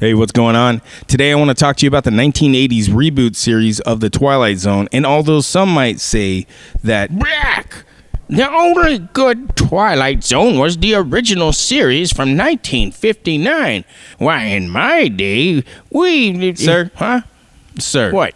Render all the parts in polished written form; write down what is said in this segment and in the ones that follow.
Hey, what's going on? Today I want to talk to you about the 1980s reboot series of The Twilight Zone, and although some might say that the only good Twilight Zone was the original series from 1959. Why, in my day, we... Sir? Huh? Sir. What?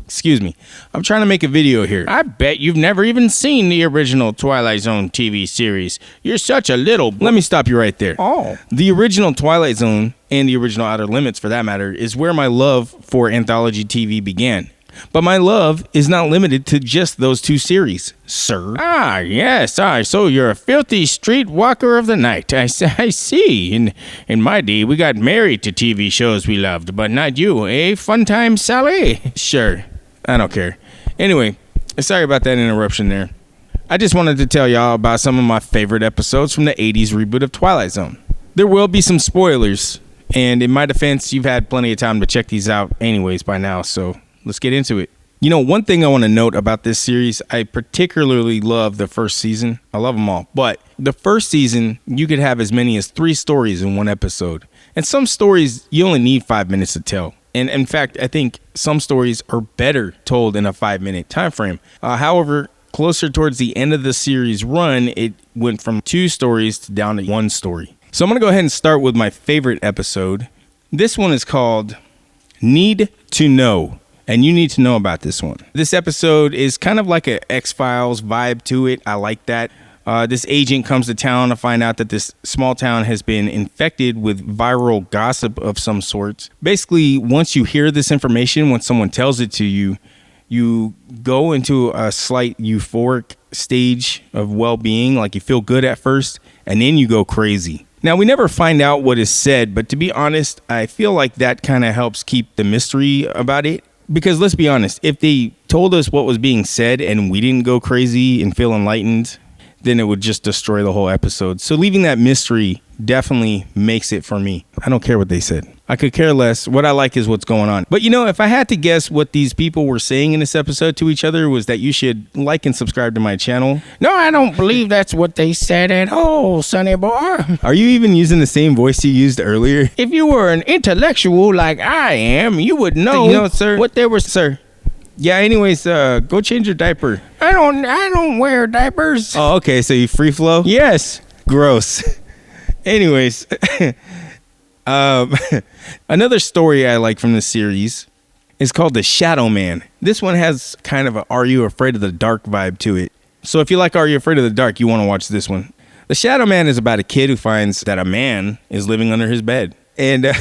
Excuse me. I'm trying to make a video here. I bet you've never even seen the original Twilight Zone TV series. You're such a little... Let me stop you right there. Oh. The original Twilight Zone, and the original Outer Limits for that matter, is where my love for anthology TV began. But my love is not limited to just those two series, sir. Ah, yes. So you're a filthy streetwalker of the night. I see. In my day, we got married to TV shows we loved, but not you, eh, Fun Time Sally? Sure. I don't care. Anyway, sorry about that interruption there. I just wanted to tell y'all about some of my favorite episodes from the 80s reboot of Twilight Zone. There will be some spoilers, and in my defense, you've had plenty of time to check these out anyways by now, so let's get into it. You know, one thing I want to note about this series, I particularly love the first season. I love them all. But the first season, you could have as many as 3 stories in one episode. And some stories, you only need 5 minutes to tell. And in fact, I think some stories are better told in a 5-minute time frame. However, closer towards the end of the series run, it went from 2 stories to down to 1 story. So I'm going to go ahead and start with my favorite episode. This one is called Need to Know. And you need to know about this one. This episode is kind of like an X-Files vibe to it. I like that. This agent comes to town to find out that this small town has been infected with viral gossip of some sorts. Basically, once you hear this information, when someone tells it to you, you go into a slight euphoric stage of well-being, like you feel good at first, and then you go crazy. Now, we never find out what is said, but to be honest, I feel like that kind of helps keep the mystery about it. Because let's be honest, if they told us what was being said and we didn't go crazy and feel enlightened, then it would just destroy the whole episode. So leaving that mystery definitely makes it for me. I don't care what they said. I could care less. What I like is what's going on. But you know, if I had to guess what these people were saying in this episode to each other was that you should like and subscribe to my channel. No, I don't believe that's what they said at all, sonny boy. Are you even using the same voice you used earlier? If you were an intellectual like I am, you would know, sir, what they were... Sir. Yeah, anyways, go change your diaper. I don't wear diapers. Oh, okay, so you free flow? Yes. Gross. Anyways, another story I like from the series is called The Shadow Man. This one has kind of a Are You Afraid of the Dark vibe to it. So if you like Are You Afraid of the Dark, you want to watch this one. The Shadow Man is about a kid who finds that a man is living under his bed. And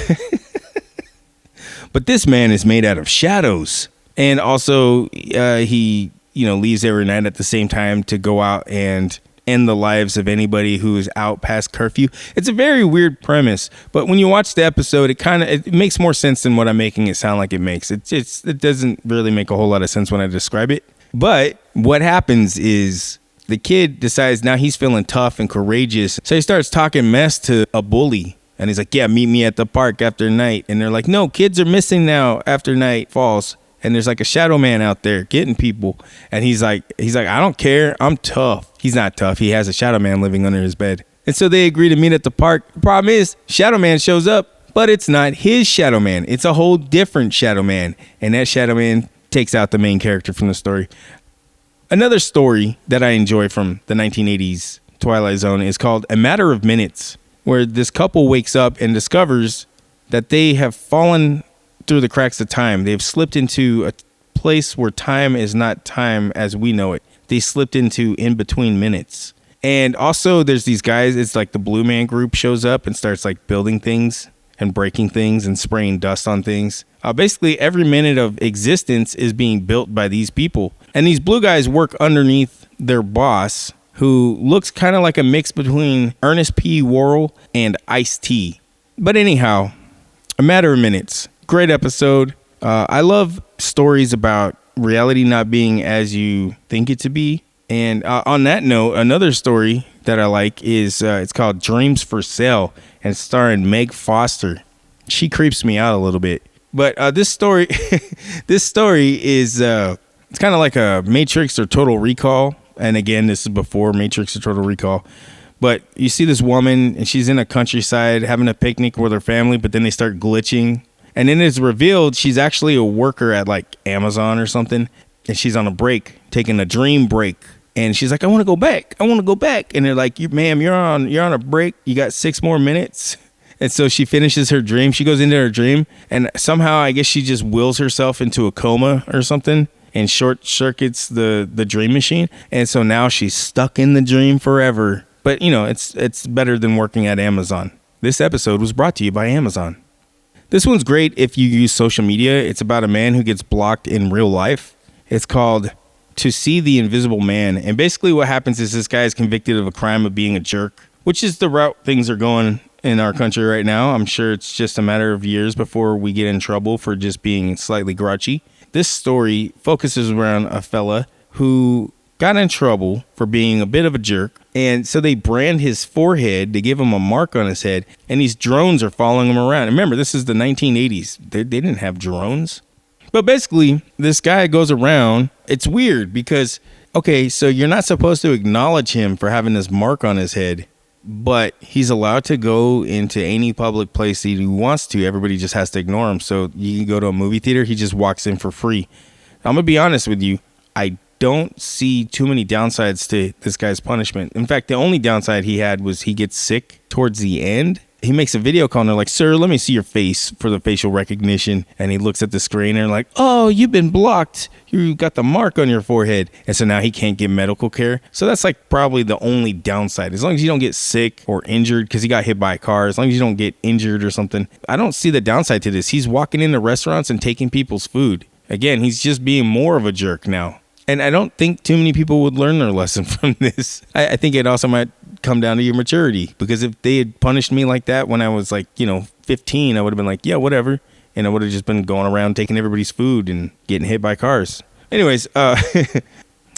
but this man is made out of shadows. And also, he, leaves every night at the same time to go out and end the lives of anybody who is out past curfew. It's a very weird premise, but when you watch the episode, it makes more sense than what I'm making it sound like it makes. It doesn't really make a whole lot of sense when I describe it. But what happens is the kid decides now he's feeling tough and courageous, so he starts talking mess to a bully. And he's like, yeah, meet me at the park after night. And they're like, no, kids are missing now after night falls. And there's like a shadow man out there getting people. And he's like, I don't care. I'm tough. He's not tough. He has a shadow man living under his bed. And so they agree to meet at the park. The problem is, shadow man shows up, but it's not his shadow man. It's a whole different shadow man. And that shadow man takes out the main character from the story. Another story that I enjoy from the 1980s Twilight Zone is called A Matter of Minutes, where this couple wakes up and discovers that they have fallen through the cracks of time. They've slipped into a place where time is not time as we know it. They slipped into in between minutes. And also there's these guys, it's like the Blue Man Group shows up and starts like building things and breaking things and spraying dust on things. Basically every minute of existence is being built by these people. And these blue guys work underneath their boss, who looks kind of like a mix between Ernest P. Worrell and Ice-T. But anyhow, A Matter of Minutes. Great episode. I love stories about reality not being as you think it to be. And on that note, another story that I like is it's called Dreams for Sale and starring Meg Foster. She creeps me out a little bit. But this story is it's kind of like a Matrix or Total Recall. And again, this is before Matrix or Total Recall. But you see this woman, and she's in a countryside having a picnic with her family, but then they start glitching. And then it's revealed she's actually a worker at like Amazon or something. And she's on a break, taking a dream break. And she's like, I want to go back. I want to go back. And they're like, ma'am, you're on a break. You got 6 more minutes. And so she finishes her dream. She goes into her dream. And somehow, I guess she just wills herself into a coma or something and short circuits the dream machine. And so now she's stuck in the dream forever. But, you know, it's better than working at Amazon. This episode was brought to you by Amazon. This one's great if you use social media. It's about a man who gets blocked in real life. It's called To See the Invisible Man. And basically what happens is this guy is convicted of a crime of being a jerk, which is the route things are going in our country right now. I'm sure it's just a matter of years before we get in trouble for just being slightly grouchy. This story focuses around a fella who got in trouble for being a bit of a jerk. And so they brand his forehead to give him a mark on his head. And these drones are following him around. Remember, this is the 1980s. They didn't have drones. But basically, this guy goes around. It's weird because, okay, so you're not supposed to acknowledge him for having this mark on his head. But he's allowed to go into any public place that he wants to. Everybody just has to ignore him. So you can go to a movie theater. He just walks in for free. I'm going to be honest with you. I don't see too many downsides to this guy's punishment. In fact, the only downside he had was he gets sick towards the end. He makes a video call and they're like, sir, let me see your face for the facial recognition. And he looks at the screen and they're like, oh, you've been blocked. You got the mark on your forehead. And so now he can't get medical care. So that's like probably the only downside. As long as you don't get sick or injured because he got hit by a car, as long as you don't get injured or something, I don't see the downside to this. He's walking into restaurants and taking people's food. Again, he's just being more of a jerk now. And I don't think too many people would learn their lesson from this. I think it also might come down to your maturity. Because if they had punished me like that when I was 15, I would have been like, yeah, whatever. And I would have just been going around taking everybody's food and getting hit by cars. Anyways,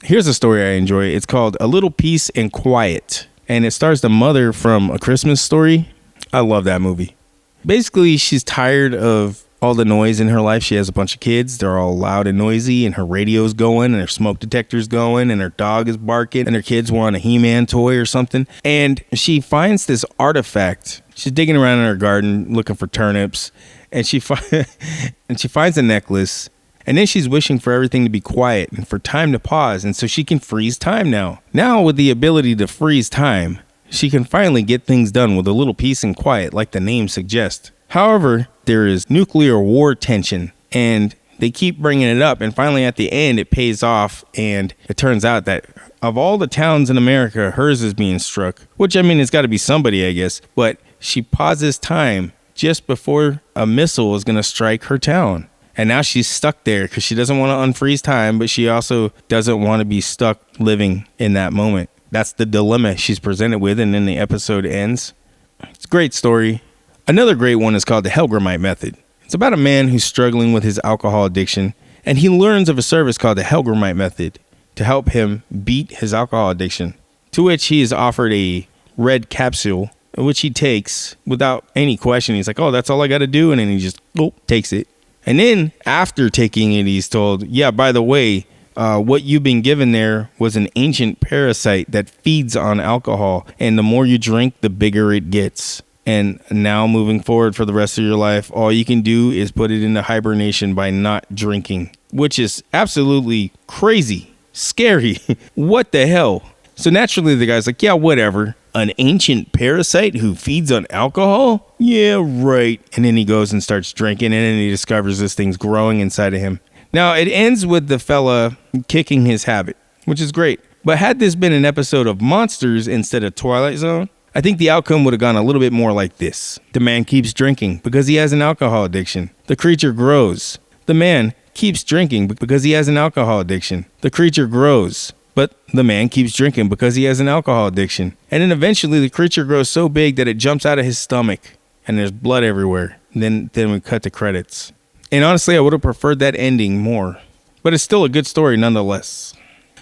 here's a story I enjoy. It's called A Little Peace and Quiet. And it stars the mother from A Christmas Story. I love that movie. Basically, she's tired of all the noise in her life. She has a bunch of kids. They're all loud and noisy, and her radio's going, and her smoke detector's going, and her dog is barking, and her kids want a He-Man toy or something. And she finds this artifact. She's digging around in her garden looking for turnips, and she finds a necklace. And then she's wishing for everything to be quiet and for time to pause, and so she can freeze time now. Now, with the ability to freeze time, she can finally get things done with a little peace and quiet, like the name suggests. However, there is nuclear war tension, and they keep bringing it up, and finally at the end it pays off, and it turns out that of all the towns in America, hers is being struck, which, I mean, it's got to be somebody, I guess, but she pauses time just before a missile is going to strike her town. And now she's stuck there because she doesn't want to unfreeze time, but she also doesn't want to be stuck living in that moment. That's the dilemma she's presented with, and then the episode ends. It's a great story. Another great one is called the Helgramite Method. It's about a man who's struggling with his alcohol addiction, and he learns of a service called the Helgramite Method to help him beat his alcohol addiction, to which he is offered a red capsule, which he takes without any question. He's like, oh, that's all I got to do, and then he just takes it. And then after taking it, he's told, yeah, by the way, what you've been given there was an ancient parasite that feeds on alcohol, and the more you drink, the bigger it gets. And now moving forward for the rest of your life, all you can do is put it into hibernation by not drinking, which is absolutely crazy, scary. What the hell? So naturally, the guy's like, yeah, whatever. An ancient parasite who feeds on alcohol? Yeah, right. And then he goes and starts drinking, and then he discovers this thing's growing inside of him. Now, it ends with the fella kicking his habit, which is great. But had this been an episode of Monsters instead of Twilight Zone, I think the outcome would have gone a little bit more like this. The man keeps drinking because he has an alcohol addiction. The creature grows. The man keeps drinking because he has an alcohol addiction. The creature grows. But the man keeps drinking because he has an alcohol addiction. And then eventually the creature grows so big that it jumps out of his stomach and there's blood everywhere. And then we cut to credits. And honestly, I would have preferred that ending more. But it's still a good story nonetheless.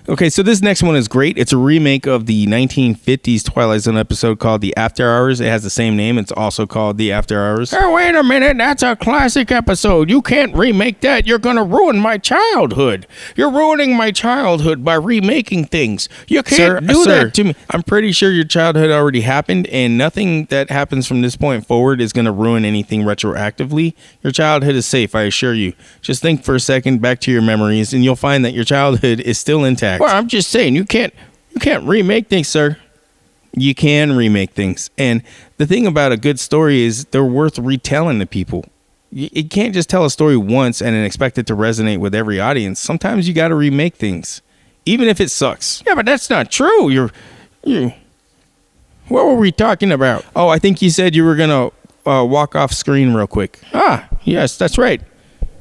Okay, so this next one is great. It's a remake of the 1950s Twilight Zone episode called The After Hours. It has the same name. It's also called The After Hours. Oh, wait a minute. That's a classic episode. You can't remake that. You're going to ruin my childhood. You're ruining my childhood by remaking things. You can't do that to me. I'm pretty sure your childhood already happened, and nothing that happens from this point forward is going to ruin anything retroactively. Your childhood is safe, I assure you. Just think for a second back to your memories, and you'll find that your childhood is still intact. Well, I'm just saying, you can't remake things, sir. You can remake things. And the thing about a good story is they're worth retelling to people. You can't just tell a story once and then expect it to resonate with every audience. Sometimes you got to remake things, even if it sucks. Yeah, but that's not true. You. What were we talking about? Oh, I think you said you were going to walk off screen real quick. Ah, yes, that's right.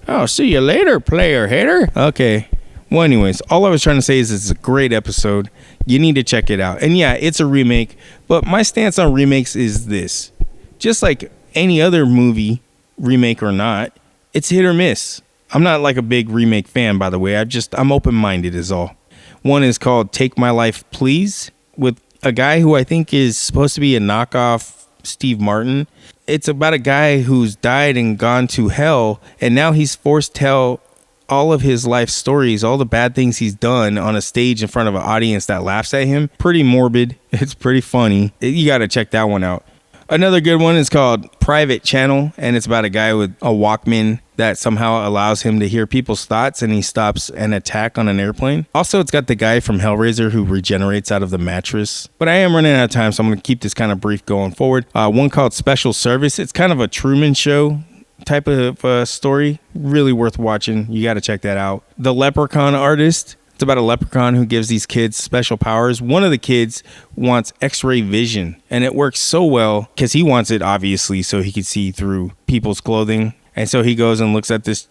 I'll see you later, player hater. Okay. Well, anyways, all I was trying to say is it's a great episode. You need to check it out. And yeah, it's a remake, but my stance on remakes is this. Just like any other movie, remake or not, it's hit or miss. I'm not like a big remake fan, by the way. I'm open-minded is all. One is called Take My Life, Please, with a guy who I think is supposed to be a knockoff Steve Martin. It's about a guy who's died and gone to hell, and now he's forced to tell all of his life stories, all the bad things he's done on a stage in front of an audience that laughs at him. Pretty morbid. It's pretty funny. You got to check that one out. Another good one is called Private Channel, and it's about a guy with a Walkman that somehow allows him to hear people's thoughts, and he stops an attack on an airplane. Also, it's got the guy from Hellraiser who regenerates out of the mattress. But I am running out of time, so I'm going to keep this kind of brief going forward. One called Special Service. It's kind of a Truman Show type of story. Really worth watching. You got to check that out. The Leprechaun Artist. It's about a leprechaun who gives these kids special powers. One of the kids wants X-ray vision, and it works so well because he wants it, obviously, so he can see through people's clothing. And so he goes and looks at this.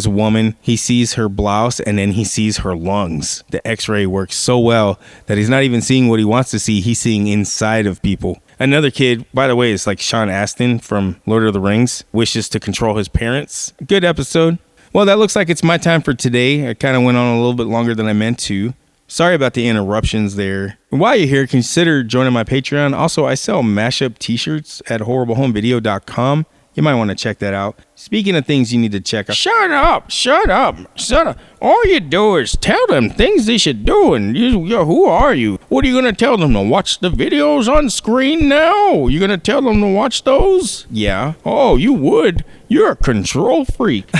Woman. He sees her blouse, and then he sees her lungs. The X-ray works so well that he's not even seeing what he wants to see. He's seeing inside of people. Another kid, by the way, is like Sean Astin from Lord of the Rings, wishes to control his parents. Good episode. Well, that looks like it's my time for today. I kind of went on a little bit longer than I meant to. Sorry about the interruptions there. While you're here, consider joining my Patreon. Also, I sell mashup t-shirts at horriblehomevideo.com. You might want to check that out. Speaking of things you need to check out. Shut up. All you do is tell them things they should do, and who are you? What are you going to tell them, to watch the videos on screen now? You going to tell them to watch those? Yeah. Oh, you would. You're a control freak.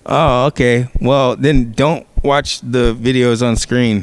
Oh, okay. Well, then don't watch the videos on screen.